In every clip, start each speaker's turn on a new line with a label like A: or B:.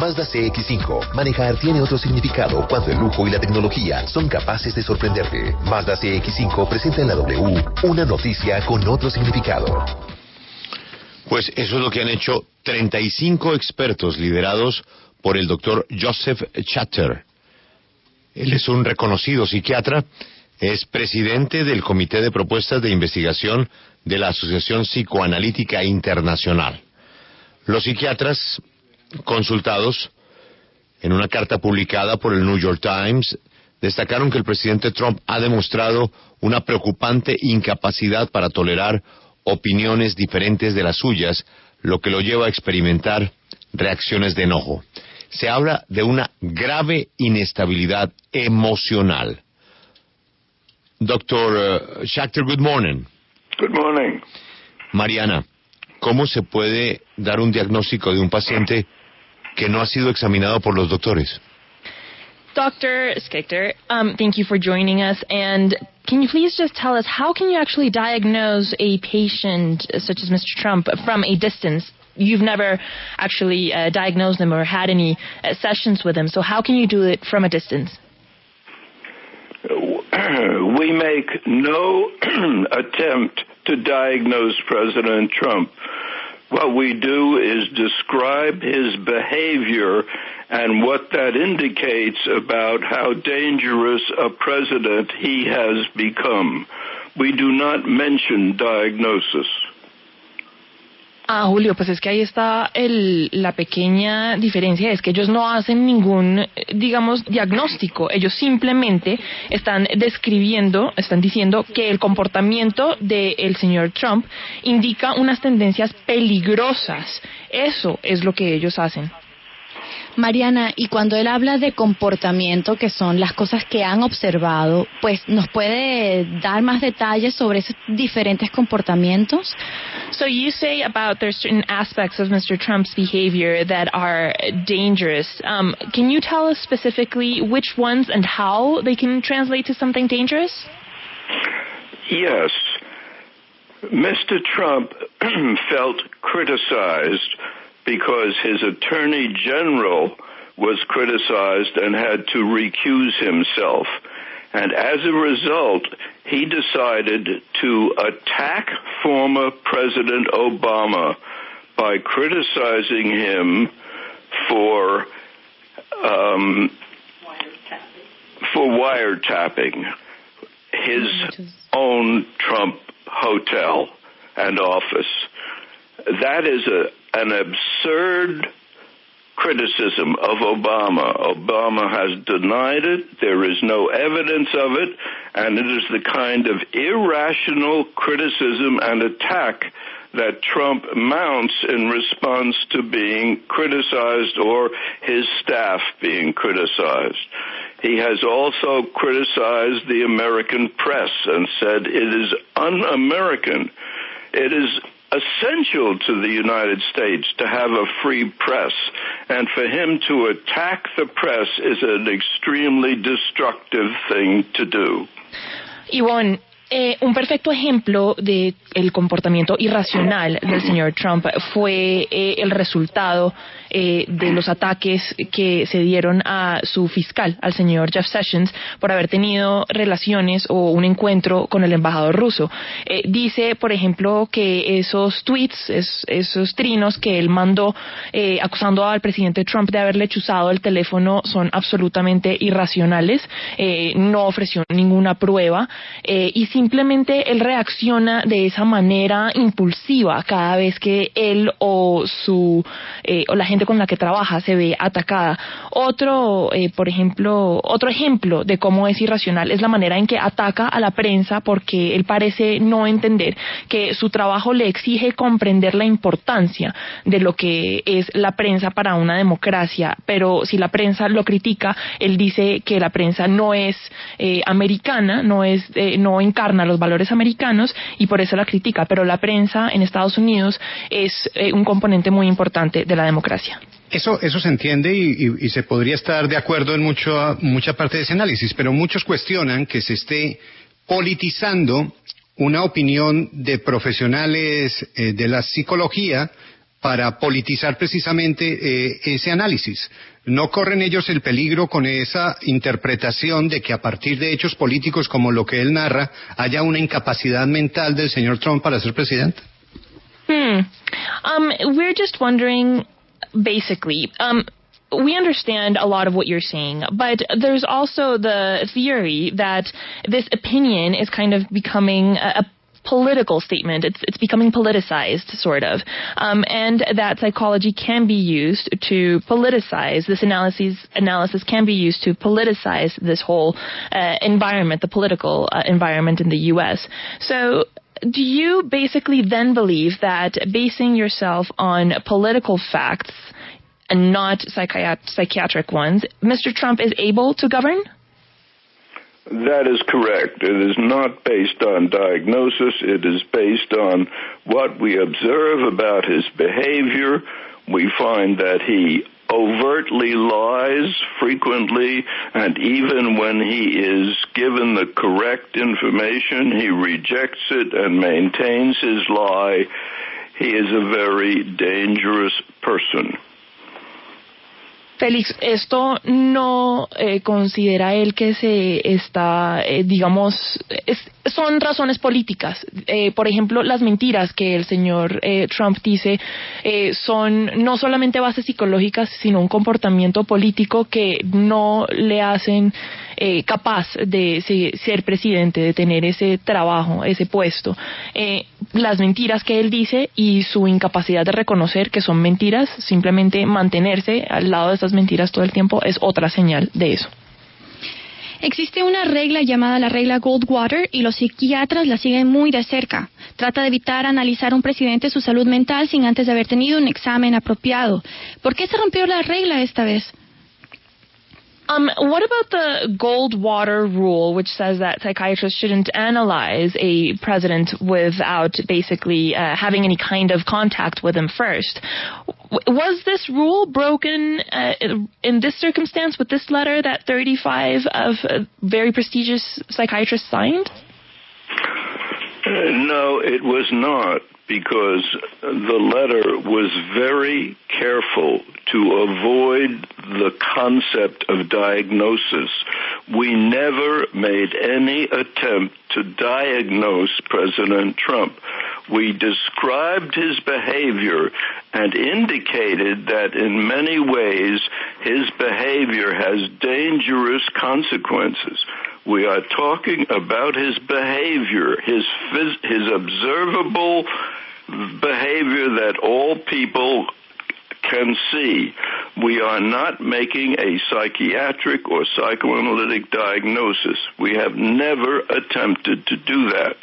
A: Mazda CX-5. Manejar tiene otro significado cuando el lujo y la tecnología son capaces de sorprenderte. Mazda CX-5 presenta en la W una noticia con otro significado.
B: Pues eso es lo que han hecho 35 expertos liderados por el doctor Joseph Chater. Él es un reconocido psiquiatra, es presidente del Comité de Propuestas de Investigación de la Asociación Psicoanalítica Internacional. Los psiquiatras consultados en una carta publicada por el New York Times destacaron que el presidente Trump ha demostrado una preocupante incapacidad para tolerar opiniones diferentes de las suyas, lo que lo lleva a experimentar reacciones de enojo. Se habla de una grave inestabilidad emocional. Dr. Schachter, good morning.
C: Good morning.
B: Mariana, ¿cómo se puede dar un diagnóstico de un paciente que no ha sido examinado por los doctores?
D: Dr. Schachter, thank you for joining us. And can you please just tell us, how can you actually diagnose a patient such as Mr. Trump from a distance? You've never actually diagnosed them or had any sessions with them, so how can you do it from a distance?
C: We make no attempt to diagnose President Trump. What we do is describe his behavior and what that indicates about how dangerous a president he has become. We do not mention diagnosis.
D: Julio, pues es que ahí está la pequeña diferencia, es que ellos no hacen ningún, digamos, diagnóstico. Ellos simplemente están diciendo que el comportamiento del señor Trump indica unas tendencias peligrosas. Eso es lo que ellos hacen.
E: Mariana, y cuando él habla de comportamiento, que son las cosas que han observado, pues ¿nos puede dar más detalles sobre esos diferentes comportamientos?
D: So you say about there's certain aspects of Mr. Trump's behavior that are dangerous. Can you tell us specifically which ones and how they can translate to something dangerous?
C: Yes. Mr. Trump felt criticized because his attorney general was criticized and had to recuse himself. And as a result, he decided to attack former President Obama by criticizing him for wiretapping his own Trump hotel and office. That is an absurd criticism of Obama. Obama has denied it. There is no evidence of it. And it is the kind of irrational criticism and attack that Trump mounts in response to being criticized or his staff being criticized. He has also criticized the American press and said it is un-American. It is essential to the United States to have a free press, and for him to attack the press is an extremely destructive thing to do.
D: Ivonne, un perfecto ejemplo de el comportamiento irracional del señor Trump fue el resultado de los ataques que se dieron a su fiscal, al señor Jeff Sessions, por haber tenido relaciones o un encuentro con el embajador ruso. Dice, por ejemplo, que esos tweets, esos trinos que él mandó acusando al presidente Trump de haberle chuzado el teléfono son absolutamente irracionales, no ofreció ninguna prueba y simplemente él reacciona de esa manera impulsiva cada vez que él o la gente con la que trabaja se ve atacada. Otro ejemplo de cómo es irracional es la manera en que ataca a la prensa, porque él parece no entender que su trabajo le exige comprender la importancia de lo que es la prensa para una democracia, pero si la prensa lo critica, él dice que la prensa no es americana, no encarna los valores americanos y por eso la critica, pero la prensa en Estados Unidos es un componente muy importante de la democracia.
F: Eso se entiende y se podría estar de acuerdo en mucha parte de ese análisis, pero muchos cuestionan que se esté politizando una opinión de profesionales de la psicología para politizar precisamente ese análisis. ¿No corren ellos el peligro con esa interpretación de que a partir de hechos políticos como lo que él narra haya una incapacidad mental del señor Trump para ser presidente?
D: We're just wondering, basically, we understand a lot of what you're saying, but there's also the theory that this opinion is kind of becoming a political statement. It's becoming politicized, sort of, and that psychology can be used to politicize this analysis can be used to politicize this whole environment, the political environment in the U.S. So, do you basically then believe that basing yourself on political facts and not psychiatric ones, Mr. Trump is able to govern?
C: That is correct. It is not based on diagnosis. It is based on what we observe about his behavior. We find that he overtly lies frequently, and even when he is given the correct information, he rejects it and maintains his lie. He is a very dangerous person.
D: Félix, ¿esto no considera él que se está, son razones políticas? Por ejemplo, las mentiras que el señor Trump dice son no solamente bases psicológicas, sino un comportamiento político que no le hacen capaz de ser presidente, de tener ese trabajo, ese puesto. Las mentiras que él dice y su incapacidad de reconocer que son mentiras, simplemente mantenerse al lado de esas mentiras todo el tiempo, es otra señal de eso.
E: Existe una regla llamada la regla Goldwater y los psiquiatras la siguen muy de cerca. Trata de evitar analizar a un presidente su salud mental sin antes de haber tenido un examen apropiado. ¿Por qué se rompió la regla esta vez?
D: What about the Goldwater rule, which says that psychiatrists shouldn't analyze a president without basically having any kind of contact with him first? Was this rule broken in this circumstance with this letter that 35 of very prestigious psychiatrists signed?
C: No, it was not, because the letter was very careful to avoid the concept of diagnosis. We never made any attempt to diagnose President Trump. We described his behavior and indicated that in many ways his behavior has dangerous consequences. We are talking about his behavior, his observable behavior that all people can see. We are not making a psychiatric or psychoanalytic diagnosis. We have never attempted to do that.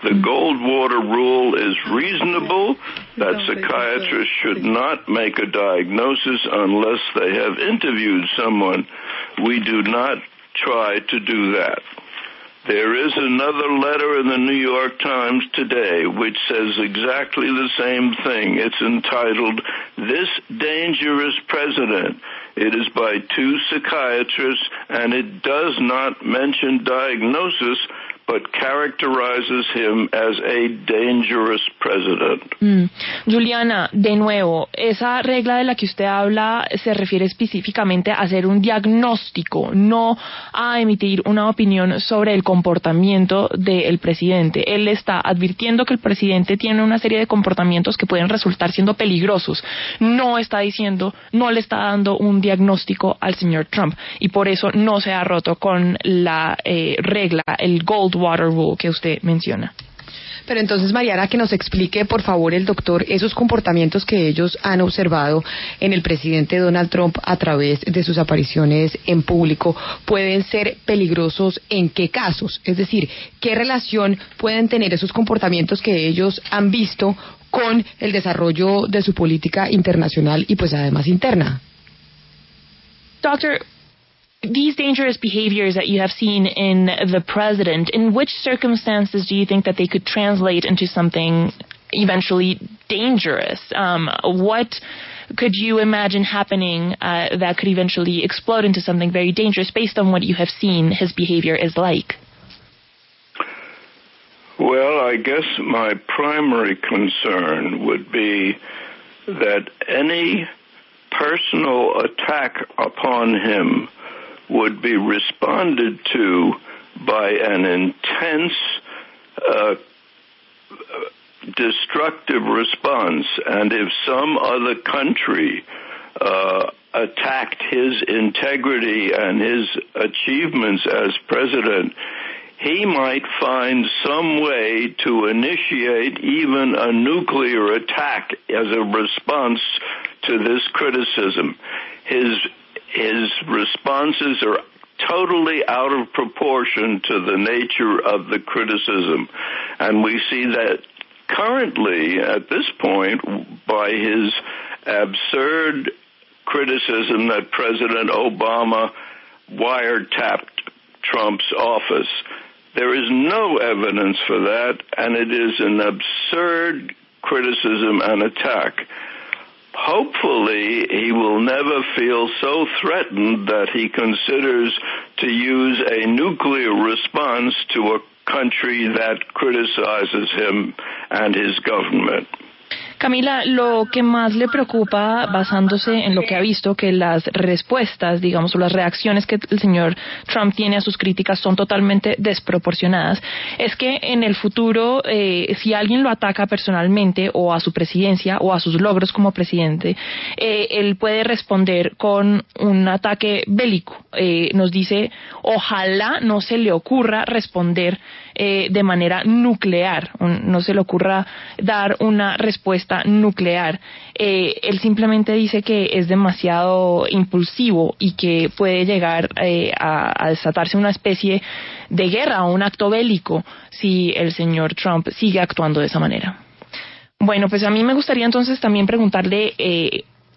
C: The Goldwater rule is reasonable, that psychiatrists should not make a diagnosis unless they have interviewed someone. We do not try to do that. There is another letter in the New York Times today which says exactly the same thing. It's entitled, "This Dangerous President." It is by two psychiatrists, and it does not mention diagnosis, but characterizes him as a dangerous president.
D: Juliana, de nuevo, esa regla de la que usted habla se refiere específicamente a hacer un diagnóstico, no a emitir una opinión sobre el comportamiento del presidente. Él está advirtiendo que el presidente tiene una serie de comportamientos que pueden resultar siendo peligrosos. No está diciendo, no le está dando un diagnóstico al señor Trump, y por eso no se ha roto con la regla, el Goldwater Rule que usted menciona.
G: Pero entonces, Mariana, que nos explique, por favor, el doctor, esos comportamientos que ellos han observado en el presidente Donald Trump a través de sus apariciones en público, ¿pueden ser peligrosos en qué casos? Es decir, ¿qué relación pueden tener esos comportamientos que ellos han visto con el desarrollo de su política internacional y pues además interna?
D: Doctor, these dangerous behaviors that you have seen in the president, in which circumstances do you think that they could translate into something eventually dangerous? What could you imagine happening that could eventually explode into something very dangerous based on what you have seen his behavior is like?
C: Well, I guess my primary concern would be that any personal attack upon him would be responded to by an intense, destructive response. And if some other country attacked his integrity and his achievements as president, he might find some way to initiate even a nuclear attack as a response to this criticism. His responses are totally out of proportion to the nature of the criticism. And we see that currently, at this point, by his absurd criticism that President Obama wiretapped Trump's office. There is no evidence for that, and it is an absurd criticism and attack. Hopefully, he will never feel so threatened that he considers to use a nuclear response to a country that criticizes him and his government.
D: Camila, lo que más le preocupa, basándose en lo que ha visto, que las respuestas, digamos, o las reacciones que el señor Trump tiene a sus críticas son totalmente desproporcionadas, es que en el futuro, si alguien lo ataca personalmente o a su presidencia o a sus logros como presidente, él puede responder con un ataque bélico. Nos dice, ojalá no se le ocurra responder de manera nuclear, no se le ocurra dar una respuesta nuclear. Él simplemente dice que es demasiado impulsivo y que puede llegar a desatarse una especie de guerra o un acto bélico si el señor Trump sigue actuando de esa manera. Bueno, pues a mí me gustaría entonces también preguntarle,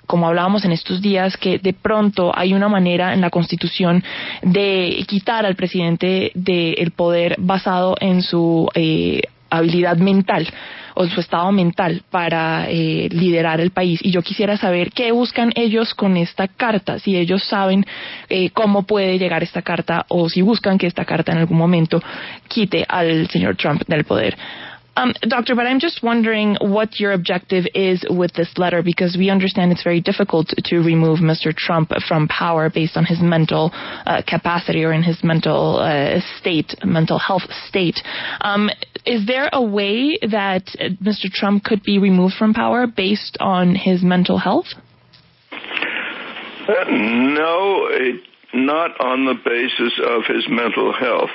D: como hablábamos en estos días, que de pronto hay una manera en la Constitución de quitar al presidente del poder basado en su habilidad mental o su estado mental para liderar el país. Y yo quisiera saber qué buscan ellos con esta carta, si ellos saben cómo puede llegar esta carta o si buscan que esta carta en algún momento quite al señor Trump del poder. Doctor, but I'm just wondering what your objective is with this letter, because we understand it's very difficult to remove Mr. Trump from power based on his mental capacity or in his mental mental health state. Is there a way that Mr. Trump could be removed from power based on his mental health?
C: No, not on the basis of his mental health,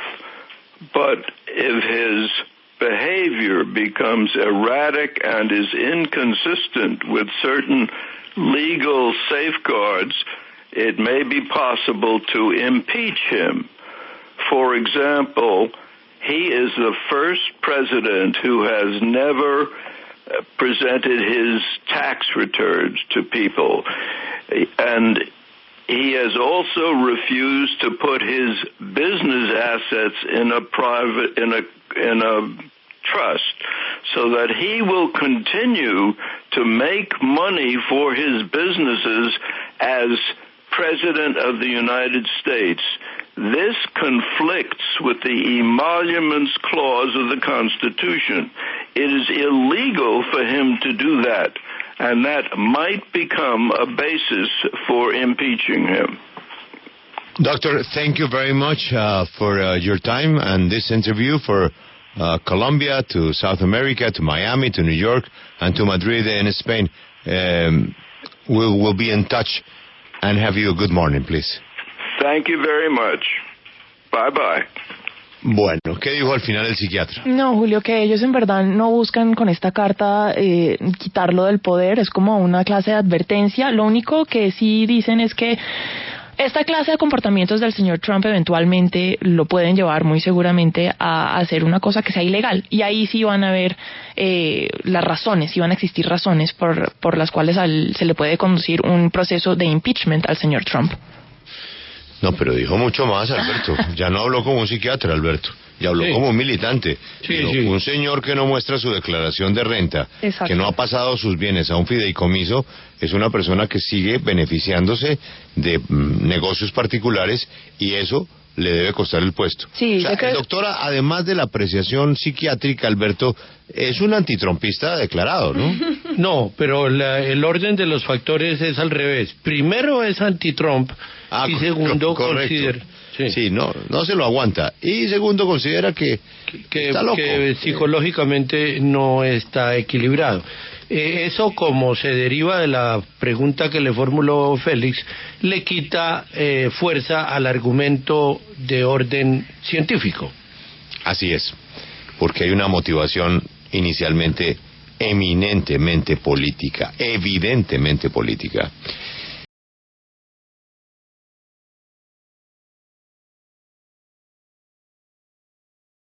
C: but if his behavior becomes erratic and is inconsistent with certain legal safeguards, it may be possible to impeach him. For example, he is the first president who has never presented his tax returns to people, and he has also refused to put his business assets in a trust, so that he will continue to make money for his businesses as President of the United States. This conflicts with the emoluments clause of the Constitution. It is illegal for him to do that, and that might become a basis for impeaching him.
B: Doctor, thank you very much for your time and this interview, for Colombia, to South America, to Miami, to New York, and to Madrid in Spain. We'll be in touch, and have you a good morning, please.
C: Thank you very much. Bye-bye.
B: Bueno, ¿qué dijo al final el psiquiatra?
D: No, Julio, que ellos en verdad no buscan con esta carta quitarlo del poder, es como una clase de advertencia. Lo único que sí dicen es que esta clase de comportamientos del señor Trump eventualmente lo pueden llevar muy seguramente a hacer una cosa que sea ilegal. Y ahí sí van a ver las razones, sí van a existir razones por las cuales se le puede conducir un proceso de impeachment al señor Trump.
B: No, pero dijo mucho más, Alberto. Ya no habló como un psiquiatra, Alberto. Ya habló como un militante.
F: Sí.
B: Un señor que no muestra su declaración de renta,
D: exacto,
B: que no ha pasado sus bienes a un fideicomiso, es una persona que sigue beneficiándose de negocios particulares, y eso le debe costar el puesto.
D: Sí,
B: o sea, el doctor, además de la apreciación psiquiátrica, Alberto, es un antitrumpista declarado, ¿no?
H: No, pero el orden de los factores es al revés. Primero es anti-Trump y segundo considera...
B: Sí, no se lo aguanta. Y segundo, considera que está loco.
H: Que psicológicamente no está equilibrado. Eso, como se deriva de la pregunta que le formuló Félix, le quita fuerza al argumento de orden científico.
B: Así es, porque hay una motivación inicialmente eminentemente política, evidentemente política.